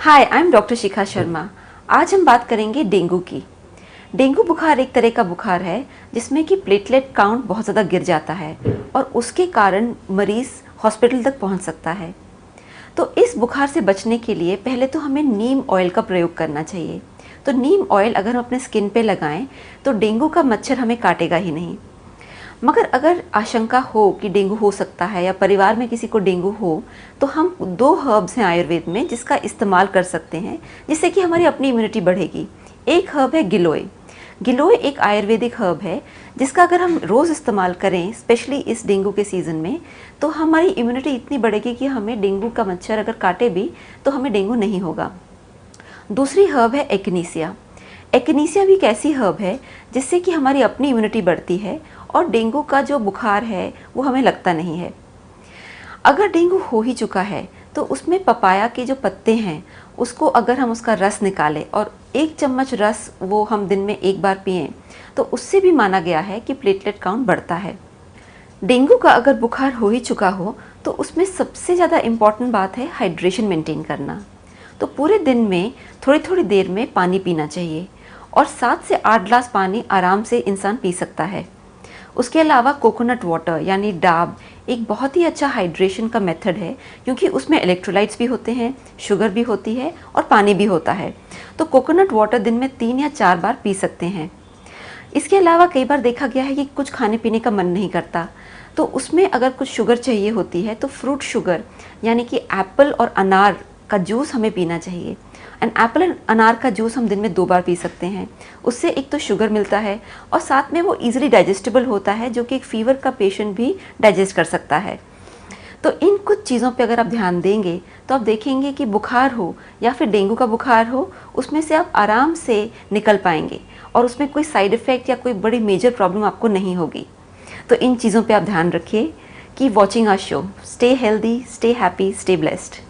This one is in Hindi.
Hi, I am doctor Shikha Sharma. आज हम बात करेंगे डेंगू की। डेंगू बुखार एक तरह का बुखार है जिसमें कि प्लेटलेट काउंट बहुत ज़्यादा गिर जाता है और उसके कारण मरीज़ हॉस्पिटल तक पहुंच सकता है। तो इस बुखार से बचने के लिए पहले तो हमें नीम ऑयल का प्रयोग करना चाहिए। तो नीम ऑयल अगर हम अपने स्किन पे लगाएं तो डेंगू का मच्छर हमें काटेगा ही नहीं। मगर अगर आशंका हो कि डेंगू हो सकता है या परिवार में किसी को डेंगू हो, तो हम दो हर्ब्स हैं आयुर्वेद में जिसका इस्तेमाल कर सकते हैं जिससे कि हमारी अपनी इम्यूनिटी बढ़ेगी। एक हर्ब है गिलोय। गिलोय एक आयुर्वेदिक हर्ब है जिसका अगर हम रोज़ इस्तेमाल करें, स्पेशली इस डेंगू के सीज़न में, तो हमारी इम्यूनिटी इतनी बढ़ेगी कि हमें डेंगू का मच्छर अगर काटे भी तो हमें डेंगू नहीं होगा। दूसरी हर्ब है एक्नीसिया। एक्नीसिया भी एक ऐसी हर्ब है जिससे कि हमारी अपनी इम्यूनिटी बढ़ती है और डेंगू का जो बुखार है वो हमें लगता नहीं है। अगर डेंगू हो ही चुका है तो उसमें पपाया के जो पत्ते हैं उसको अगर हम उसका रस निकालें और 1 चम्मच रस वो हम दिन में एक बार पिएं तो उससे भी माना गया है कि प्लेटलेट काउंट बढ़ता है। डेंगू का अगर बुखार हो ही चुका हो तो उसमें सबसे ज़्यादा इम्पॉर्टेंट बात है हाइड्रेशन मेंटेन करना। तो पूरे दिन में थोड़ी थोड़ी देर में पानी पीना चाहिए और 7 से 8 ग्लास पानी आराम से इंसान पी सकता है। उसके अलावा कोकोनट वाटर यानी डाब एक बहुत ही अच्छा हाइड्रेशन का मेथड है क्योंकि उसमें इलेक्ट्रोलाइट्स भी होते हैं, शुगर भी होती है और पानी भी होता है। तो कोकोनट वाटर दिन में 3 या 4 बार पी सकते हैं। इसके अलावा कई बार देखा गया है कि कुछ खाने पीने का मन नहीं करता, तो उसमें अगर कुछ शुगर चाहिए होती है तो फ्रूट शुगर यानी कि एप्पल और अनार का जूस हमें पीना चाहिए। एंड एप्पल एंड अनार का जूस हम दिन में 2 बार पी सकते हैं। उससे एक तो शुगर मिलता है और साथ में वो इजीली डाइजेस्टेबल होता है जो कि एक फीवर का पेशेंट भी डाइजेस्ट कर सकता है। तो इन कुछ चीज़ों पे अगर आप ध्यान देंगे तो आप देखेंगे कि बुखार हो या फिर डेंगू का बुखार हो, उसमें से आप आराम से निकल पाएंगे और उसमें कोई साइड इफ़ेक्ट या कोई बड़ी मेजर प्रॉब्लम आपको नहीं होगी। तो इन चीज़ों पे आप ध्यान रखिए। Keep watching our show. Stay healthy, stay happy, stay blessed.